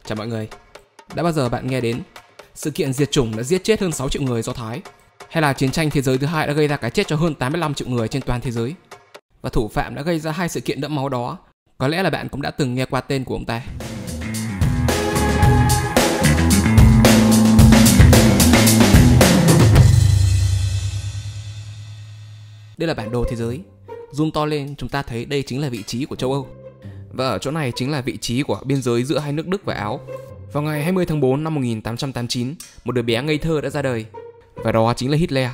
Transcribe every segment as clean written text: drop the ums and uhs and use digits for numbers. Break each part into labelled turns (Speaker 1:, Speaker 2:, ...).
Speaker 1: Chào mọi người. Đã bao giờ bạn nghe đến sự kiện diệt chủng đã giết chết hơn 6 triệu người Do Thái, hay là chiến tranh thế giới thứ hai đã gây ra cái chết cho hơn 85 triệu người trên toàn thế giới, và thủ phạm đã gây ra hai sự kiện đẫm máu đó? Có lẽ là bạn cũng đã từng nghe qua tên của ông ta. Đây là bản đồ thế giới. Zoom to lên, chúng ta thấy đây chính là vị trí của châu Âu. Và ở chỗ này chính là vị trí của biên giới giữa hai nước Đức và Áo. Vào ngày 20 tháng 4 năm 1889, một đứa bé ngây thơ đã ra đời. Và đó chính là Hitler.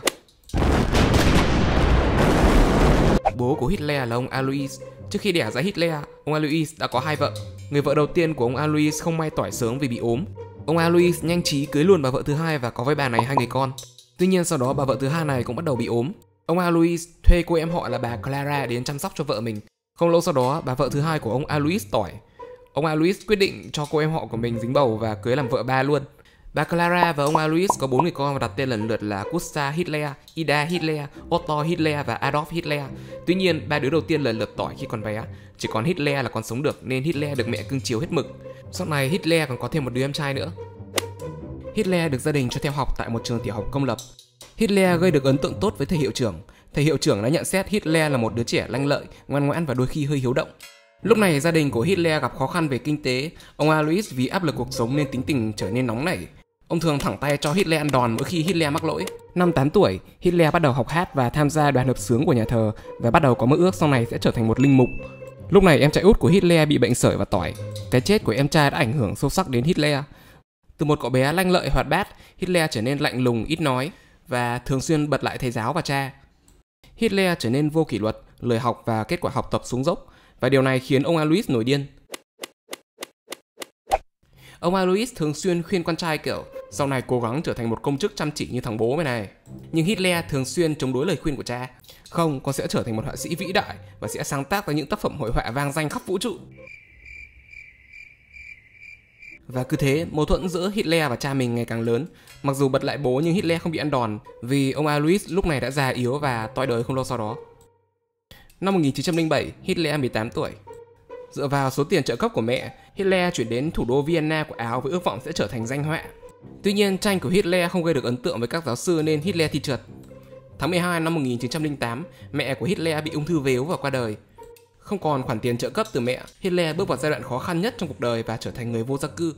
Speaker 1: Bố của Hitler là ông Alois. Trước khi đẻ ra Hitler, ông Alois đã có hai vợ. Người vợ đầu tiên của ông Alois không may tỏi sớm vì bị ốm. Ông Alois nhanh trí cưới luôn bà vợ thứ hai và có với bà này hai người con. Tuy nhiên sau đó bà vợ thứ hai này cũng bắt đầu bị ốm. Ông Alois thuê cô em họ là bà Clara đến chăm sóc cho vợ mình. Không lâu sau đó, bà vợ thứ hai của ông Alois tỏi. Ông Alois quyết định cho cô em họ của mình dính bầu và cưới làm vợ ba luôn. Bà Clara và ông Alois có 4 người con và đặt tên lần lượt là Gustav Hitler, Ida Hitler, Otto Hitler và Adolf Hitler. Tuy nhiên, ba đứa đầu tiên lần lượt tỏi khi còn bé. Chỉ còn Hitler là còn sống được nên Hitler được mẹ cưng chiều hết mực. Sau này Hitler còn có thêm một đứa em trai nữa. Hitler được gia đình cho theo học tại một trường tiểu học công lập. Hitler gây được ấn tượng tốt với thầy hiệu trưởng. Thầy hiệu trưởng đã nhận xét Hitler là một đứa trẻ lanh lợi, ngoan ngoãn và đôi khi hơi hiếu động. Lúc này gia đình của Hitler gặp khó khăn về kinh tế. Ông Alois vì áp lực cuộc sống nên tính tình trở nên nóng nảy. Ông thường thẳng tay cho Hitler ăn đòn mỗi khi Hitler mắc lỗi. Năm 8 tuổi, Hitler bắt đầu học hát và tham gia đoàn hợp xướng của nhà thờ và bắt đầu có mơ ước sau này sẽ trở thành một linh mục. Lúc này em trai út của Hitler bị bệnh sởi và tỏi. Cái chết của em trai đã ảnh hưởng sâu sắc đến Hitler. Từ một cậu bé lanh lợi hoạt bát, Hitler trở nên lạnh lùng, ít nói và thường xuyên bật lại thầy giáo và cha. Hitler trở nên vô kỷ luật, lười học và kết quả học tập xuống dốc, và điều này khiến ông Alois nổi điên. Ông Alois thường xuyên khuyên con trai kiểu sau này cố gắng trở thành một công chức chăm chỉ như thằng bố mày này. Nhưng Hitler thường xuyên chống đối lời khuyên của cha. Không, con sẽ trở thành một họa sĩ vĩ đại và sẽ sáng tác ra những tác phẩm hội họa vang danh khắp vũ trụ. Và cứ thế, mâu thuẫn giữa Hitler và cha mình ngày càng lớn. Mặc dù bật lại bố nhưng Hitler không bị ăn đòn vì ông Alois lúc này đã già yếu và toi đời không lâu sau đó. Năm 1907, Hitler 18 tuổi. Dựa vào số tiền trợ cấp của mẹ, Hitler chuyển đến thủ đô Vienna của Áo với ước vọng sẽ trở thành danh họa. Tuy nhiên, tranh của Hitler không gây được ấn tượng với các giáo sư nên Hitler thi trượt. Tháng 12 năm 1908, mẹ của Hitler bị ung thư vếu và qua đời. Không còn khoản tiền trợ cấp từ mẹ, Hitler bước vào giai đoạn khó khăn nhất trong cuộc đời và trở thành người vô gia cư.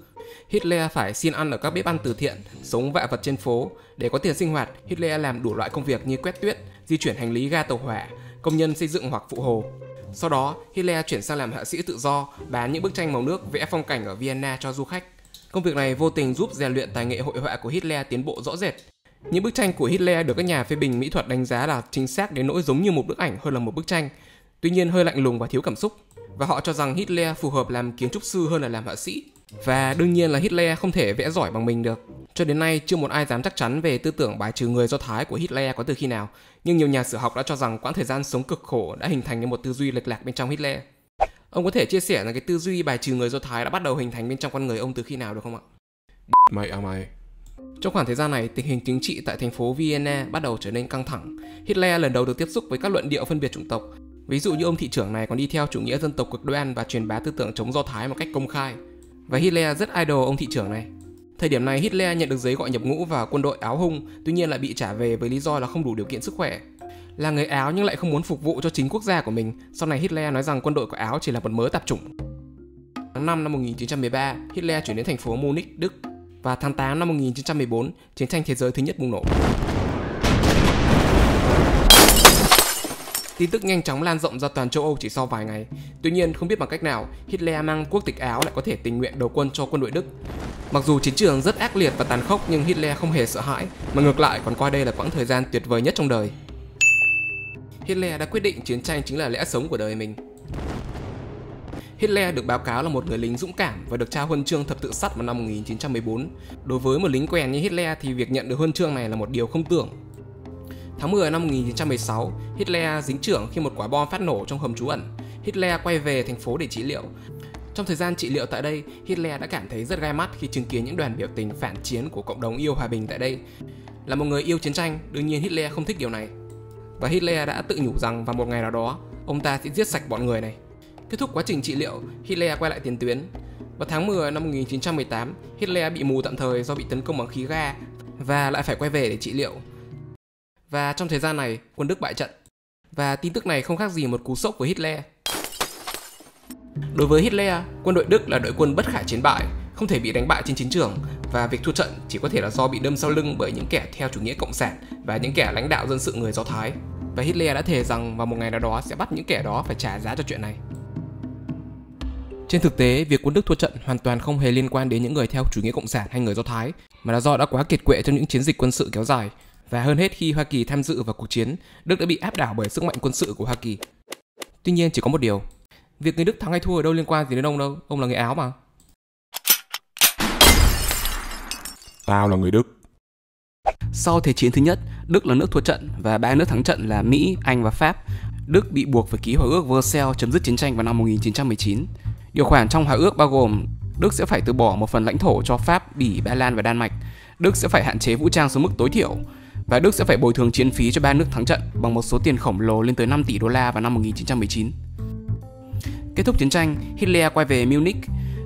Speaker 1: Hitler phải xin ăn ở các bếp ăn từ thiện, sống vạ vật trên phố. Để có tiền sinh hoạt, Hitler làm đủ loại công việc như quét tuyết, di chuyển hành lý ga tàu hỏa, công nhân xây dựng hoặc phụ hồ. Sau đó, Hitler chuyển sang làm họa sĩ tự do, bán những bức tranh màu nước vẽ phong cảnh ở Vienna cho du khách. Công việc này vô tình giúp rèn luyện tài nghệ hội họa của Hitler tiến bộ rõ rệt. Những bức tranh của Hitler được các nhà phê bình mỹ thuật đánh giá là chính xác đến nỗi giống như một bức ảnh hơn là một bức tranh. Tuy nhiên hơi lạnh lùng và thiếu cảm xúc. Và họ cho rằng Hitler phù hợp làm kiến trúc sư hơn là làm họa sĩ. Và đương nhiên là Hitler không thể vẽ giỏi bằng mình được. Cho đến nay chưa một ai dám chắc chắn về tư tưởng bài trừ người Do Thái của Hitler có từ khi nào. Nhưng nhiều nhà sử học đã cho rằng quãng thời gian sống cực khổ đã hình thành nên một tư duy lệch lạc bên trong Hitler. Ông có thể chia sẻ là cái tư duy bài trừ người Do Thái đã bắt đầu hình thành bên trong con người ông từ khi nào được không ạ? Mày. Trong khoảng thời gian này, tình hình chính trị tại thành phố Vienna bắt đầu trở nên căng thẳng. Hitler lần đầu được tiếp xúc với các luận điệu phân biệt chủng tộc. Ví dụ như ông thị trưởng này còn đi theo chủ nghĩa dân tộc cực đoan và truyền bá tư tưởng chống Do Thái một cách công khai. Và Hitler rất idol ông thị trưởng này. Thời điểm này Hitler nhận được giấy gọi nhập ngũ vào quân đội Áo Hung, tuy nhiên lại bị trả về với lý do là không đủ điều kiện sức khỏe. Là người Áo nhưng lại không muốn phục vụ cho chính quốc gia của mình. Sau này Hitler nói rằng quân đội của Áo chỉ là một mớ tạp chủng. Tháng 5 năm 1913, Hitler chuyển đến thành phố Munich, Đức. Và tháng 8 năm 1914, chiến tranh thế giới thứ nhất bùng nổ. Tin tức nhanh chóng lan rộng ra toàn châu Âu chỉ sau vài ngày. Tuy nhiên, không biết bằng cách nào, Hitler mang quốc tịch Áo lại có thể tình nguyện đầu quân cho quân đội Đức. Mặc dù chiến trường rất ác liệt và tàn khốc nhưng Hitler không hề sợ hãi, mà ngược lại còn coi đây là quãng thời gian tuyệt vời nhất trong đời. Hitler đã quyết định chiến tranh chính là lẽ sống của đời mình. Hitler được báo cáo là một người lính dũng cảm và được trao huân chương thập tự sắt vào năm 1914. Đối với một lính quèn như Hitler thì việc nhận được huân chương này là một điều không tưởng. Tháng 10 năm 1916, Hitler dính chưởng khi một quả bom phát nổ trong hầm trú ẩn. Hitler quay về thành phố để trị liệu. Trong thời gian trị liệu tại đây, Hitler đã cảm thấy rất gai mắt khi chứng kiến những đoàn biểu tình phản chiến của cộng đồng yêu hòa bình tại đây. Là một người yêu chiến tranh, đương nhiên Hitler không thích điều này. Và Hitler đã tự nhủ rằng vào một ngày nào đó, ông ta sẽ giết sạch bọn người này. Kết thúc quá trình trị liệu, Hitler quay lại tiền tuyến. Vào tháng 10 năm 1918, Hitler bị mù tạm thời do bị tấn công bằng khí ga và lại phải quay về để trị liệu. Và trong thời gian này, quân Đức bại trận. Và tin tức này không khác gì một cú sốc với Hitler. Đối với Hitler, quân đội Đức là đội quân bất khả chiến bại, không thể bị đánh bại trên chiến trường, và việc thua trận chỉ có thể là do bị đâm sau lưng bởi những kẻ theo chủ nghĩa cộng sản và những kẻ lãnh đạo dân sự người Do Thái. Và Hitler đã thề rằng vào một ngày nào đó sẽ bắt những kẻ đó phải trả giá cho chuyện này. Trên thực tế, việc quân Đức thua trận hoàn toàn không hề liên quan đến những người theo chủ nghĩa cộng sản hay người Do Thái, mà là do đã quá kiệt quệ trong những chiến dịch quân sự kéo dài. Và hơn hết, khi Hoa Kỳ tham dự vào cuộc chiến, Đức đã bị áp đảo bởi sức mạnh quân sự của Hoa Kỳ. Tuy nhiên chỉ có một điều, việc người Đức thắng hay thua ở đâu liên quan gì đến ông đâu, ông là người Áo mà.
Speaker 2: Tao là người Đức.
Speaker 1: Sau Thế chiến thứ nhất, Đức là nước thua trận và ba nước thắng trận là Mỹ, Anh và Pháp. Đức bị buộc phải ký Hòa ước Versailles chấm dứt chiến tranh vào năm 1919. Điều khoản trong hòa ước bao gồm Đức sẽ phải từ bỏ một phần lãnh thổ cho Pháp, Bỉ, Ba Lan và Đan Mạch. Đức sẽ phải hạn chế vũ trang xuống mức tối thiểu. Và Đức sẽ phải bồi thường chiến phí cho ba nước thắng trận bằng một số tiền khổng lồ lên tới 5 tỷ đô la vào năm 1919. Kết thúc chiến tranh, Hitler quay về Munich.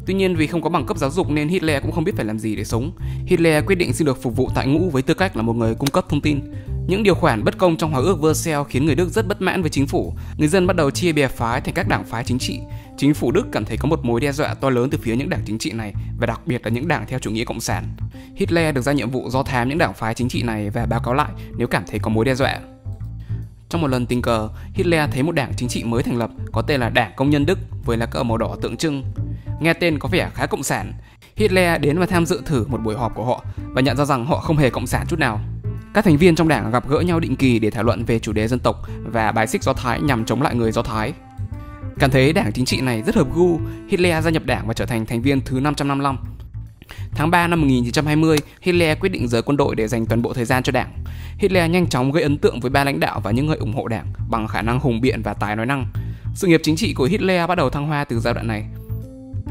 Speaker 1: Tuy nhiên vì không có bằng cấp giáo dục nên Hitler cũng không biết phải làm gì để sống. Hitler quyết định xin được phục vụ tại ngũ với tư cách là một người cung cấp thông tin. Những điều khoản bất công trong Hòa ước Versailles khiến người Đức rất bất mãn với chính phủ. Người dân bắt đầu chia bè phái thành các đảng phái chính trị. Chính phủ Đức cảm thấy có một mối đe dọa to lớn từ phía những đảng chính trị này, và đặc biệt là những đảng theo chủ nghĩa cộng sản. Hitler được giao nhiệm vụ do thám những đảng phái chính trị này và báo cáo lại nếu cảm thấy có mối đe dọa. Trong một lần tình cờ, Hitler thấy một đảng chính trị mới thành lập có tên là Đảng Công nhân Đức với lá cờ màu đỏ tượng trưng. Nghe tên có vẻ khá cộng sản. Hitler đến và tham dự thử một buổi họp của họ và nhận ra rằng họ không hề cộng sản chút nào. Các thành viên trong đảng gặp gỡ nhau định kỳ để thảo luận về chủ đề dân tộc và bài xích Do Thái nhằm chống lại người Do Thái. Cảm thấy đảng chính trị này rất hợp gu, Hitler gia nhập đảng và trở thành thành viên thứ 555. Tháng 3 năm 1920, Hitler quyết định rời quân đội để dành toàn bộ thời gian cho đảng. Hitler nhanh chóng gây ấn tượng với ban lãnh đạo và những người ủng hộ đảng bằng khả năng hùng biện và tài nói năng. Sự nghiệp chính trị của Hitler bắt đầu thăng hoa từ giai đoạn này.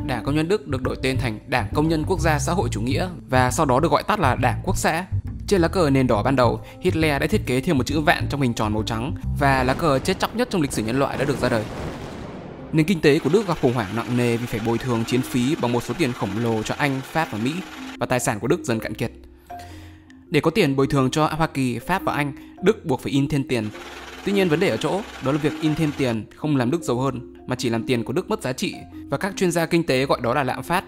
Speaker 1: Đảng Công nhân Đức được đổi tên thành Đảng Công nhân Quốc gia Xã hội Chủ nghĩa và sau đó được gọi tắt là Đảng Quốc xã. Trên lá cờ nền đỏ ban đầu, Hitler đã thiết kế thêm một chữ vạn trong hình tròn màu trắng và lá cờ chết chóc nhất trong lịch sử nhân loại đã được ra đời. Nền kinh tế của Đức gặp khủng hoảng nặng nề vì phải bồi thường chiến phí bằng một số tiền khổng lồ cho Anh, Pháp và Mỹ, và tài sản của Đức dần cạn kiệt. Để có tiền bồi thường cho Hoa Kỳ, Pháp và Anh, Đức buộc phải in thêm tiền. Tuy nhiên vấn đề ở chỗ đó là việc in thêm tiền không làm Đức giàu hơn mà chỉ làm tiền của Đức mất giá trị, và các chuyên gia kinh tế gọi đó là lạm phát.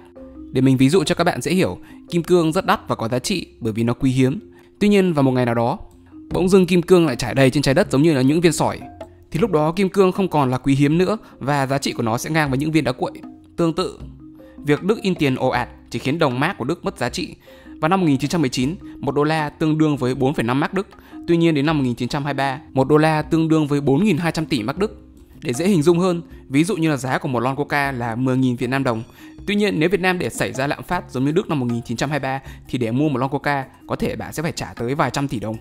Speaker 1: Để mình ví dụ cho các bạn dễ hiểu, kim cương rất đắt và có giá trị bởi vì nó quý hiếm. Tuy nhiên vào một ngày nào đó, bỗng dưng kim cương lại trải đầy trên trái đất giống như là những viên sỏi. Thì lúc đó kim cương không còn là quý hiếm nữa và giá trị của nó sẽ ngang với những viên đá cuội. Tương tự, việc Đức in tiền ồ ạt chỉ khiến đồng mark của Đức mất giá trị. Vào năm 1919, 1 đô la tương đương với 4,5 mark Đức. Tuy nhiên đến năm 1923, 1 đô la tương đương với 4.200 tỷ mark Đức. Để dễ hình dung hơn, ví dụ như là giá của một lon Coca là 10.000 Việt Nam đồng. Tuy nhiên nếu Việt Nam để xảy ra lạm phát giống như Đức năm 1923 thì để mua một lon Coca có thể bạn sẽ phải trả tới vài trăm tỷ đồng.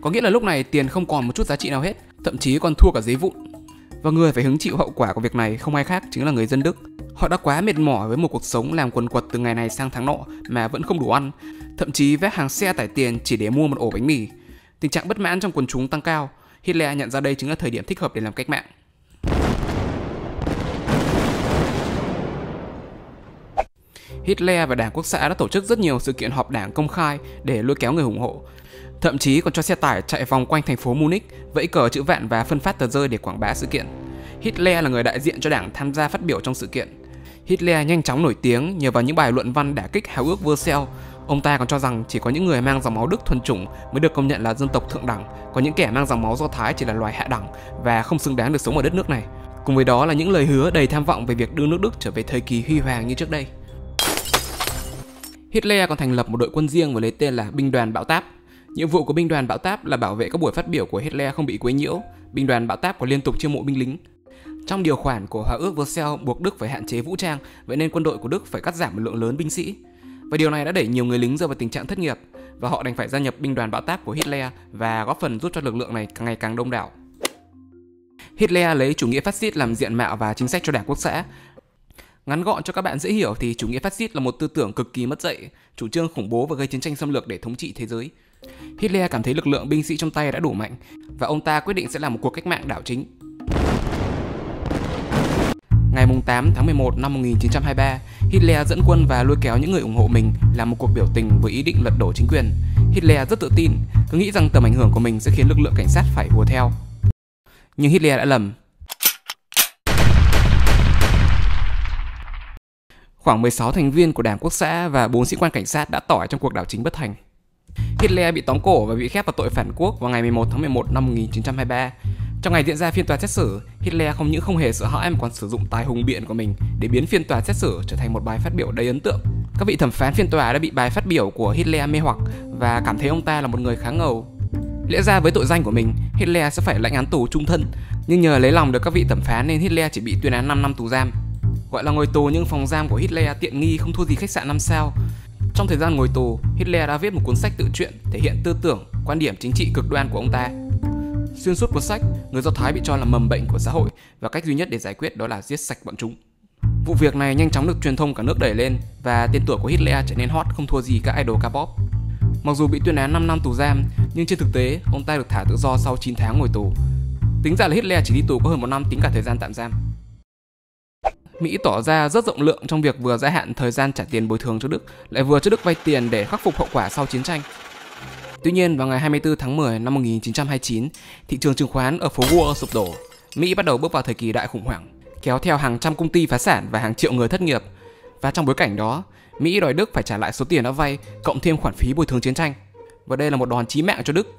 Speaker 1: Có nghĩa là lúc này tiền không còn một chút giá trị nào hết, thậm chí còn thua cả giấy vụn. Và người phải hứng chịu hậu quả của việc này không ai khác chính là người dân Đức. Họ đã quá mệt mỏi với một cuộc sống làm quần quật từ ngày này sang tháng nọ mà vẫn không đủ ăn, thậm chí vác hàng xe tải tiền chỉ để mua một ổ bánh mì. Tình trạng bất mãn trong quần chúng tăng cao. Hitler nhận ra đây chính là thời điểm thích hợp để làm cách mạng. Hitler và Đảng Quốc xã đã tổ chức rất nhiều sự kiện họp đảng công khai để lôi kéo người ủng hộ. Thậm chí còn cho xe tải chạy vòng quanh thành phố Munich, vẫy cờ chữ vạn và phân phát tờ rơi để quảng bá sự kiện. Hitler là người đại diện cho đảng tham gia phát biểu trong sự kiện. Hitler nhanh chóng nổi tiếng nhờ vào những bài luận văn đả kích Hòa ước Versailles. Ông ta còn cho rằng chỉ có những người mang dòng máu Đức thuần chủng mới được công nhận là dân tộc thượng đẳng, còn những kẻ mang dòng máu Do Thái chỉ là loài hạ đẳng và không xứng đáng được sống ở đất nước này. Cùng với đó là những lời hứa đầy tham vọng về việc đưa nước Đức trở về thời kỳ huy hoàng như trước đây. Hitler còn thành lập một đội quân riêng và lấy tên là Binh đoàn Bão Táp. Nhiệm vụ của binh đoàn Bão Táp là bảo vệ các buổi phát biểu của Hitler không bị quấy nhiễu. Binh đoàn Bão Táp có liên tục chiêu mộ binh lính. Trong điều khoản của Hòa ước Versailles buộc Đức phải hạn chế vũ trang, vậy nên quân đội của Đức phải cắt giảm một lượng lớn binh sĩ. Và điều này đã đẩy nhiều người lính rơi vào tình trạng thất nghiệp và họ đành phải gia nhập binh đoàn Bão Táp của Hitler và góp phần giúp cho lực lượng này càng ngày càng đông đảo. Hitler lấy chủ nghĩa phát xít làm diện mạo và chính sách cho Đảng Quốc xã. Ngắn gọn cho các bạn dễ hiểu thì chủ nghĩa phát xít là một tư tưởng cực kỳ mất dạy, chủ trương khủng bố và gây chiến tranh xâm lược để thống trị thế giới. Hitler cảm thấy lực lượng binh sĩ trong tay đã đủ mạnh và ông ta quyết định sẽ làm một cuộc cách mạng đảo chính. Ngày ngày 8 tháng 11 năm 1923, Hitler dẫn quân và lôi kéo những người ủng hộ mình làm một cuộc biểu tình với ý định lật đổ chính quyền. Hitler rất tự tin, cứ nghĩ rằng tầm ảnh hưởng của mình sẽ khiến lực lượng cảnh sát phải hùa theo. Nhưng Hitler đã lầm. Khoảng 16 thành viên của Đảng Quốc xã và 4 sĩ quan cảnh sát đã tỏi trong cuộc đảo chính bất thành. Hitler bị tóm cổ và bị khép vào tội phản quốc vào ngày 11 tháng 11 năm 1923. Trong ngày diễn ra phiên tòa xét xử, Hitler không những không hề sợ hãi mà còn sử dụng tài hùng biện của mình để biến phiên tòa xét xử trở thành một bài phát biểu đầy ấn tượng. Các vị thẩm phán phiên tòa đã bị bài phát biểu của Hitler mê hoặc và cảm thấy ông ta là một người khá ngầu. Lẽ ra với tội danh của mình, Hitler sẽ phải lãnh án tù chung thân, nhưng nhờ lấy lòng được các vị thẩm phán nên Hitler chỉ bị tuyên án 5 năm tù giam. Gọi là ngồi tù nhưng phòng giam của Hitler tiện nghi không thua gì khách sạn 5 sao. Trong thời gian ngồi tù, Hitler đã viết một cuốn sách tự truyện thể hiện tư tưởng, quan điểm chính trị cực đoan của ông ta. Xuyên suốt cuốn sách, người Do Thái bị cho là mầm bệnh của xã hội và cách duy nhất để giải quyết đó là giết sạch bọn chúng. Vụ việc này nhanh chóng được truyền thông cả nước đẩy lên và tên tuổi của Hitler trở nên hot không thua gì các idol K-pop. Mặc dù bị tuyên án 5 năm tù giam, nhưng trên thực tế ông ta được thả tự do sau 9 tháng ngồi tù. Tính ra là Hitler chỉ đi tù có hơn 1 năm tính cả thời gian tạm giam. Mỹ tỏ ra rất rộng lượng trong việc vừa gia hạn thời gian trả tiền bồi thường cho Đức, lại vừa cho Đức vay tiền để khắc phục hậu quả sau chiến tranh. Tuy nhiên, vào ngày 24 tháng 10 năm 1929, thị trường chứng khoán ở phố Wall sụp đổ. Mỹ bắt đầu bước vào thời kỳ đại khủng hoảng, kéo theo hàng trăm công ty phá sản và hàng triệu người thất nghiệp. Và trong bối cảnh đó, Mỹ đòi Đức phải trả lại số tiền đã vay, cộng thêm khoản phí bồi thường chiến tranh. Và đây là một đòn chí mạng cho Đức.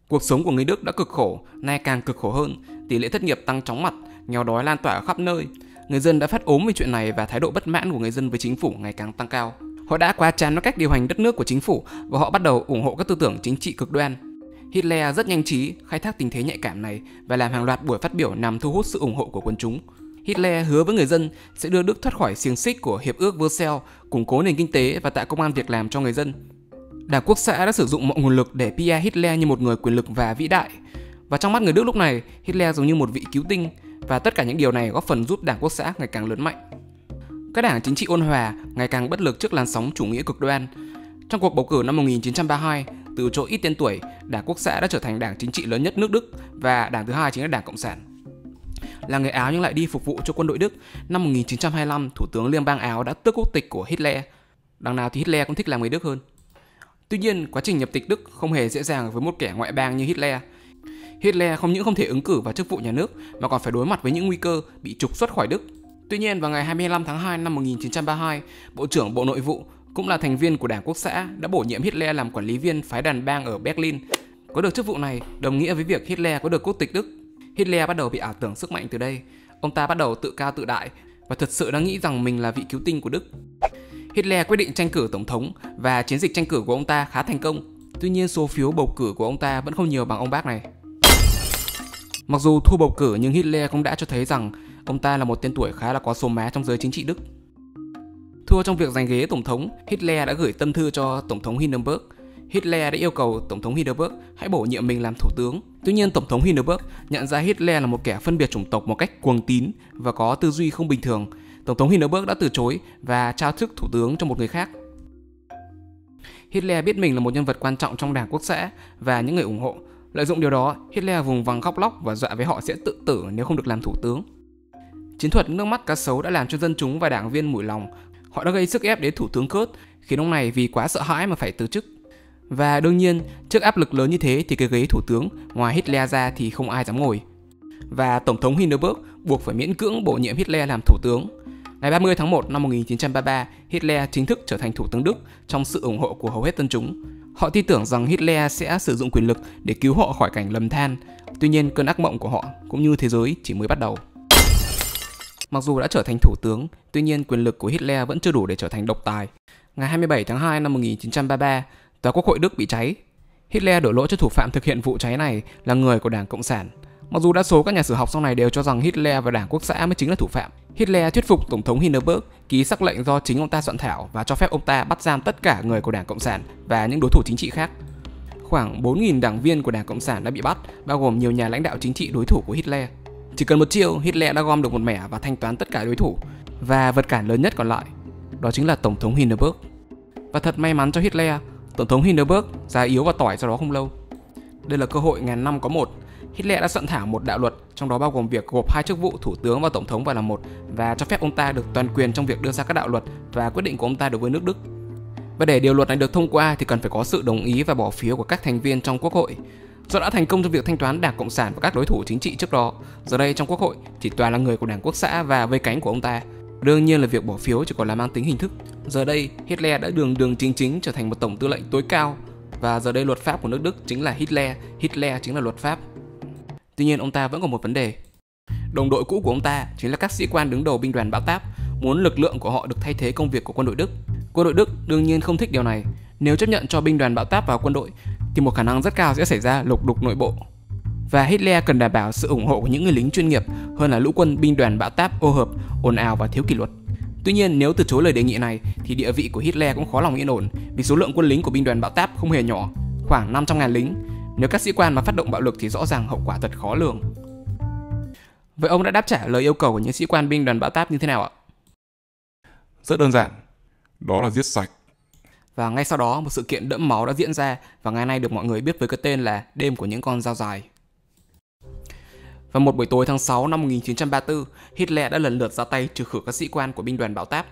Speaker 1: Cuộc sống của người Đức đã cực khổ, nay càng cực khổ hơn. Tỷ lệ thất nghiệp tăng chóng mặt, nghèo đói lan tỏa ở khắp nơi. Người dân đã phát ốm vì chuyện này và thái độ bất mãn của người dân với chính phủ ngày càng tăng cao. Họ đã quá chán với cách điều hành đất nước của chính phủ và họ bắt đầu ủng hộ các tư tưởng chính trị cực đoan. Hitler rất nhanh trí khai thác tình thế nhạy cảm này và làm hàng loạt buổi phát biểu nhằm thu hút sự ủng hộ của quần chúng. Hitler hứa với người dân sẽ đưa Đức thoát khỏi xiềng xích của Hiệp ước Versailles, củng cố nền kinh tế và tạo công ăn việc làm cho người dân. Đảng Quốc xã đã sử dụng mọi nguồn lực để PR Hitler như một người quyền lực và vĩ đại. Và trong mắt người Đức lúc này, Hitler giống như một vị cứu tinh và tất cả những điều này góp phần giúp Đảng Quốc xã ngày càng lớn mạnh. Các đảng chính trị ôn hòa ngày càng bất lực trước làn sóng chủ nghĩa cực đoan. Trong cuộc bầu cử năm 1932, từ chỗ ít tên tuổi, Đảng Quốc xã đã trở thành đảng chính trị lớn nhất nước Đức và đảng thứ hai chính là Đảng Cộng sản. Là người Áo nhưng lại đi phục vụ cho quân đội Đức, năm 1925, Thủ tướng Liên bang Áo đã tước quốc tịch của Hitler. Đằng nào thì Hitler cũng thích làm người Đức hơn. Tuy nhiên, quá trình nhập tịch Đức không hề dễ dàng với một kẻ ngoại bang như Hitler. Hitler không những không thể ứng cử vào chức vụ nhà nước mà còn phải đối mặt với những nguy cơ bị trục xuất khỏi Đức. Tuy nhiên, vào ngày 25 tháng 2 năm 1932, Bộ trưởng Bộ Nội vụ, cũng là thành viên của Đảng Quốc xã, đã bổ nhiệm Hitler làm quản lý viên phái đoàn bang ở Berlin. Có được chức vụ này đồng nghĩa với việc Hitler có được quốc tịch Đức. Hitler bắt đầu bị ảo tưởng sức mạnh từ đây. Ông ta bắt đầu tự cao tự đại và thật sự đã nghĩ rằng mình là vị cứu tinh của Đức. Hitler quyết định tranh cử tổng thống và chiến dịch tranh cử của ông ta khá thành công. Tuy nhiên, số phiếu bầu cử của ông ta vẫn không nhiều bằng ông bác này. Mặc dù thua bầu cử nhưng Hitler cũng đã cho thấy rằng ông ta là một tên tuổi khá là có số má trong giới chính trị Đức. Thua trong việc giành ghế tổng thống, Hitler đã gửi tâm thư cho Tổng thống Hindenburg. Hitler đã yêu cầu Tổng thống Hindenburg hãy bổ nhiệm mình làm thủ tướng. Tuy nhiên, Tổng thống Hindenburg nhận ra Hitler là một kẻ phân biệt chủng tộc một cách cuồng tín và có tư duy không bình thường. Tổng thống Hindenburg đã từ chối và trao chức thủ tướng cho một người khác. Hitler biết mình là một nhân vật quan trọng trong Đảng Quốc xã và những người ủng hộ. Lợi dụng điều đó, Hitler vùng vằng khóc lóc và dọa với họ sẽ tự tử nếu không được làm thủ tướng. Chiến thuật nước mắt cá sấu đã làm cho dân chúng và đảng viên mủi lòng. Họ đã gây sức ép đến thủ tướng Kurz, khiến ông này vì quá sợ hãi mà phải từ chức. Và đương nhiên, trước áp lực lớn như thế thì cái ghế thủ tướng ngoài Hitler ra thì không ai dám ngồi. Và Tổng thống Hindenburg buộc phải miễn cưỡng bổ nhiệm Hitler làm thủ tướng. Ngày 30 tháng 1 năm 1933, Hitler chính thức trở thành thủ tướng Đức trong sự ủng hộ của hầu hết dân chúng. Họ tin tưởng rằng Hitler sẽ sử dụng quyền lực để cứu họ khỏi cảnh lầm than. Tuy nhiên, cơn ác mộng của họ cũng như thế giới chỉ mới bắt đầu. Mặc dù đã trở thành thủ tướng, tuy nhiên quyền lực của Hitler vẫn chưa đủ để trở thành độc tài. Ngày 27 tháng 2 năm 1933, tòa quốc hội Đức bị cháy. Hitler đổ lỗi cho thủ phạm thực hiện vụ cháy này là người của Đảng Cộng sản. Mặc dù đa số các nhà sử học sau này đều cho rằng Hitler và Đảng Quốc xã mới chính là thủ phạm. Hitler thuyết phục Tổng thống Hindenburg ký sắc lệnh do chính ông ta soạn thảo và cho phép ông ta bắt giam tất cả người của Đảng Cộng sản và những đối thủ chính trị khác. Khoảng 4.000 đảng viên của Đảng Cộng sản đã bị bắt, bao gồm nhiều nhà lãnh đạo chính trị đối thủ của Hitler. Chỉ cần một chiêu, Hitler đã gom được một mẻ và thanh toán tất cả đối thủ. Và vật cản lớn nhất còn lại, đó chính là Tổng thống Hindenburg. Và thật may mắn cho Hitler, Tổng thống Hindenburg già yếu và tỏi sau đó không lâu. Đây là cơ hội ngàn năm có một. Hitler đã soạn thảo một đạo luật, trong đó bao gồm việc gộp hai chức vụ thủ tướng và tổng thống vào làm một, và cho phép ông ta được toàn quyền trong việc đưa ra các đạo luật và quyết định của ông ta đối với nước Đức. Và để điều luật này được thông qua thì cần phải có sự đồng ý và bỏ phiếu của các thành viên trong Quốc hội. Do đã thành công trong việc thanh toán Đảng Cộng sản và các đối thủ chính trị trước đó, giờ đây trong Quốc hội chỉ toàn là người của Đảng Quốc xã và vây cánh của ông ta. Đương nhiên là việc bỏ phiếu chỉ còn là mang tính hình thức. Giờ đây Hitler đã đường chính trở thành một tổng tư lệnh tối cao, và giờ đây luật pháp của nước Đức chính là Hitler, Hitler chính là luật pháp. Tuy nhiên ông ta vẫn còn một vấn đề. Đồng đội cũ của ông ta chính là các sĩ quan đứng đầu binh đoàn bão táp muốn lực lượng của họ được thay thế công việc của quân đội Đức. Quân đội Đức đương nhiên không thích điều này. Nếu chấp nhận cho binh đoàn bão táp vào quân đội thì một khả năng rất cao sẽ xảy ra lục đục nội bộ. Và Hitler cần đảm bảo sự ủng hộ của những người lính chuyên nghiệp hơn là lũ quân binh đoàn bão táp ô hợp, ồn ào và thiếu kỷ luật. Tuy nhiên nếu từ chối lời đề nghị này thì địa vị của Hitler cũng khó lòng yên ổn, vì số lượng quân lính của binh đoàn bão táp không hề nhỏ, khoảng 500.000 lính. Nếu các sĩ quan mà phát động bạo lực thì rõ ràng hậu quả thật khó lường. Vậy ông đã đáp trả lời yêu cầu của những sĩ quan binh đoàn bão táp như thế nào ạ?
Speaker 2: Rất đơn giản, đó là giết sạch.
Speaker 1: Và ngay sau đó một sự kiện đẫm máu đã diễn ra và ngày nay được mọi người biết với cái tên là Đêm của những con dao dài. Vào một buổi tối tháng 6 năm 1934, Hitler đã lần lượt ra tay trừ khử các sĩ quan của binh đoàn bão táp.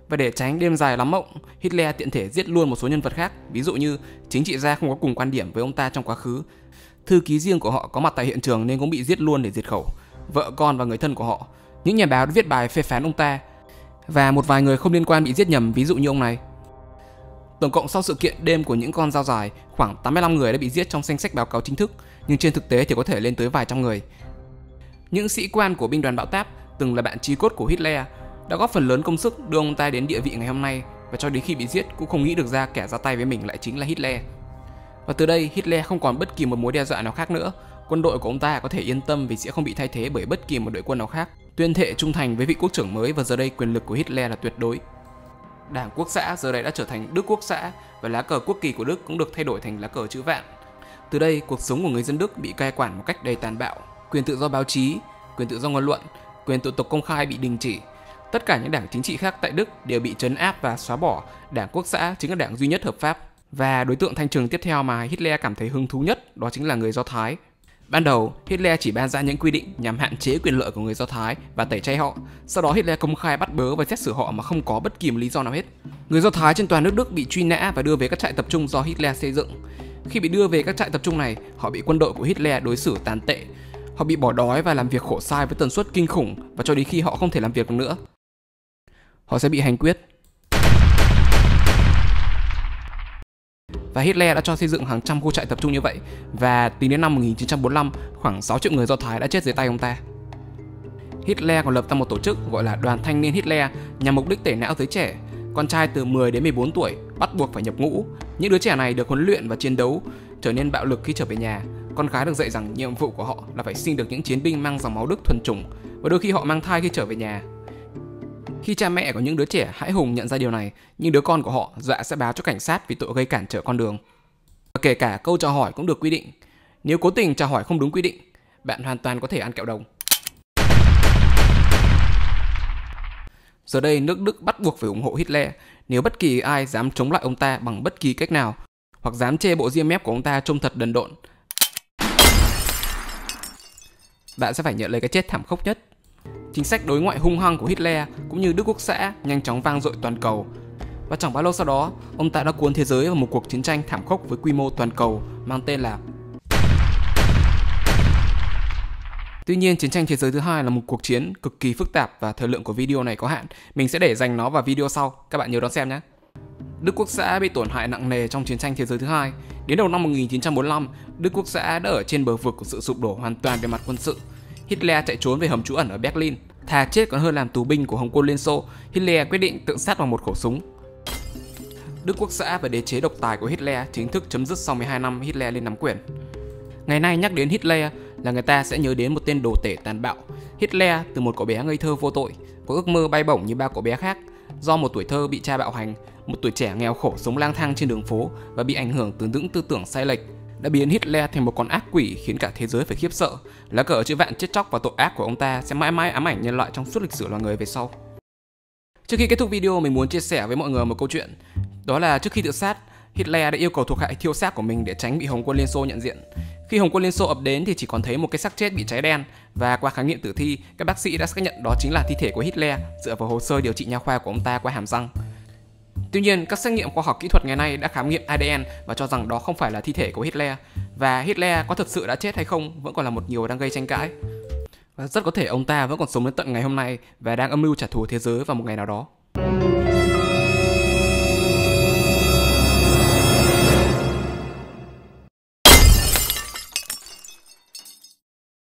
Speaker 1: Và để tránh đêm dài lắm mộng, Hitler tiện thể giết luôn một số nhân vật khác, ví dụ như chính trị gia không có cùng quan điểm với ông ta trong quá khứ, thư ký riêng của họ có mặt tại hiện trường nên cũng bị giết luôn để diệt khẩu, vợ con và người thân của họ, những nhà báo đã viết bài phê phán ông ta, và một vài người không liên quan bị giết nhầm, ví dụ như ông này. Tổng cộng sau sự kiện Đêm của những con dao dài, khoảng 85 người đã bị giết trong danh sách báo cáo chính thức, nhưng trên thực tế thì có thể lên tới vài trăm người. Những sĩ quan của binh đoàn bão táp từng là bạn chí cốt của Hitler đã góp phần lớn công sức đưa ông ta đến địa vị ngày hôm nay, và cho đến khi bị giết cũng không nghĩ được ra kẻ ra tay với mình lại chính là Hitler. Và từ đây Hitler không còn bất kỳ một mối đe dọa nào khác nữa. Quân đội của ông ta có thể yên tâm vì sẽ không bị thay thế bởi bất kỳ một đội quân nào khác. Tuyên thệ trung thành với vị quốc trưởng mới, và giờ đây quyền lực của Hitler là tuyệt đối. Đảng Quốc xã giờ đây đã trở thành Đức Quốc xã, và lá cờ quốc kỳ của Đức cũng được thay đổi thành lá cờ chữ vạn. Từ đây cuộc sống của người dân Đức bị cai quản một cách đầy tàn bạo. Quyền tự do báo chí, quyền tự do ngôn luận, quyền tụ tập công khai bị đình chỉ. Tất cả những đảng chính trị khác tại Đức đều bị trấn áp và xóa bỏ. Đảng Quốc xã chính là đảng duy nhất hợp pháp. Và đối tượng thanh trừng tiếp theo mà Hitler cảm thấy hứng thú nhất đó chính là người Do Thái. Ban đầu, Hitler chỉ ban ra những quy định nhằm hạn chế quyền lợi của người Do Thái và tẩy chay họ. Sau đó Hitler công khai bắt bớ và xét xử họ mà không có bất kỳ một lý do nào hết. Người Do Thái trên toàn nước Đức bị truy nã và đưa về các trại tập trung do Hitler xây dựng. Khi bị đưa về các trại tập trung này, họ bị quân đội của Hitler đối xử tàn tệ. Họ bị bỏ đói và làm việc khổ sai với tần suất kinh khủng, và cho đến khi họ không thể làm việc được nữa, họ sẽ bị hành quyết. Và Hitler đã cho xây dựng hàng trăm khu trại tập trung như vậy, và tính đến năm 1945, khoảng 6 triệu người Do Thái đã chết dưới tay ông ta. Hitler còn lập ra một tổ chức gọi là Đoàn Thanh niên Hitler nhằm mục đích tẩy não giới trẻ, con trai từ 10 đến 14 tuổi bắt buộc phải nhập ngũ. Những đứa trẻ này được huấn luyện và chiến đấu, trở nên bạo lực khi trở về nhà. Con gái được dạy rằng nhiệm vụ của họ là phải sinh được những chiến binh mang dòng máu Đức thuần chủng, và đôi khi họ mang thai khi trở về nhà. Khi cha mẹ của những đứa trẻ hãi hùng nhận ra điều này, những đứa con của họ dọa sẽ báo cho cảnh sát vì tội gây cản trở con đường. Và kể cả câu chào hỏi cũng được quy định. Nếu cố tình chào hỏi không đúng quy định, bạn hoàn toàn có thể ăn kẹo đồng. Giờ đây nước Đức bắt buộc phải ủng hộ Hitler. Nếu bất kỳ ai dám chống lại ông ta bằng bất kỳ cách nào, hoặc dám chê bộ ria mép của ông ta trông thật đần độn, bạn sẽ phải nhận lấy cái chết thảm khốc nhất. Chính sách đối ngoại hung hăng của Hitler cũng như Đức Quốc xã nhanh chóng vang dội toàn cầu. Và chẳng bao lâu sau đó, ông ta đã cuốn thế giới vào một cuộc chiến tranh thảm khốc với quy mô toàn cầu mang tên là... Tuy nhiên, chiến tranh thế giới thứ hai là một cuộc chiến cực kỳ phức tạp và thời lượng của video này có hạn. Mình sẽ để dành nó vào video sau, các bạn nhớ đón xem nhé. Đức Quốc xã bị tổn hại nặng nề trong chiến tranh thế giới thứ hai. Đến đầu năm 1945, Đức Quốc xã đã ở trên bờ vực của sự sụp đổ hoàn toàn về mặt quân sự. Hitler chạy trốn về hầm trú ẩn ở Berlin. Thà chết còn hơn làm tù binh của Hồng quân Liên Xô, Hitler quyết định tự sát bằng một khẩu súng. Đức Quốc xã và đế chế độc tài của Hitler chính thức chấm dứt sau 12 năm Hitler lên nắm quyền. Ngày nay nhắc đến Hitler là người ta sẽ nhớ đến một tên đồ tể tàn bạo. Hitler từ một cậu bé ngây thơ vô tội, có ước mơ bay bổng như bao cậu bé khác, do một tuổi thơ bị cha bạo hành, một tuổi trẻ nghèo khổ sống lang thang trên đường phố và bị ảnh hưởng từ những tư tưởng sai lệch, đã biến Hitler thành một con ác quỷ khiến cả thế giới phải khiếp sợ. Lá cờ chữ vạn chết chóc và tội ác của ông ta sẽ mãi mãi ám ảnh nhân loại trong suốt lịch sử loài người về sau. Trước khi kết thúc video, mình muốn chia sẻ với mọi người một câu chuyện. Đó là trước khi tự sát, Hitler đã yêu cầu thuộc hạ thiêu xác của mình để tránh bị Hồng quân Liên Xô nhận diện. Khi Hồng quân Liên Xô ập đến thì chỉ còn thấy một cái xác chết bị cháy đen, và qua khám nghiệm tử thi, các bác sĩ đã xác nhận đó chính là thi thể của Hitler dựa vào hồ sơ điều trị nha khoa của ông ta qua hàm răng. Tuy nhiên, các xét nghiệm khoa học kỹ thuật ngày nay đã khám nghiệm ADN và cho rằng đó không phải là thi thể của Hitler, và Hitler có thực sự đã chết hay không vẫn còn là một điều đang gây tranh cãi. Và rất có thể ông ta vẫn còn sống đến tận ngày hôm nay và đang âm mưu trả thù thế giới vào một ngày nào đó.